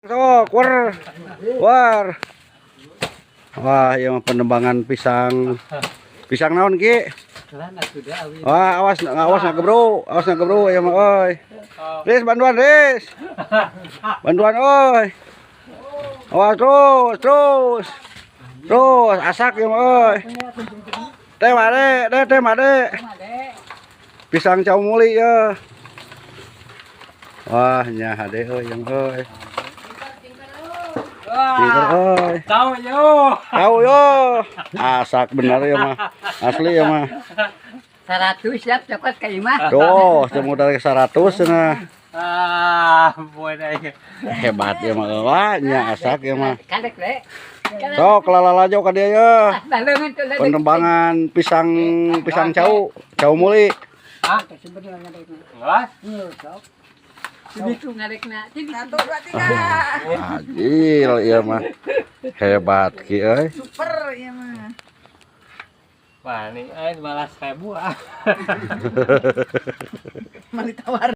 Sok, war. Wah, ya penembangan pisang. Pisang naon ki? Wah, awas nak gebro, ya mah oi. Riz, bantuan Riz. Bantuan oi. Awas terus. Terus asak ya mah oi. Teh made. Pisang cau muli ya. Wah, nya hade euy yang euy. Tahu yo. Asak bener ya mah. Asli ya mah. 100 siap coklat ka imah. Tuh, semudah 100 cenah. Boleh. Hebat ya mah wah nya asak ya mah. Kadek le. Sok lalalajo ka dia ya. Penembangan pisang cau muli. Ah, sebenarnya ngadek. Wah, sok. Itu ngadekna. Satu, dua, tiga. Agil ya mah. Hebat ki euy. Super ya mah. Wah, ini malas 1000 ah. Mali tawar.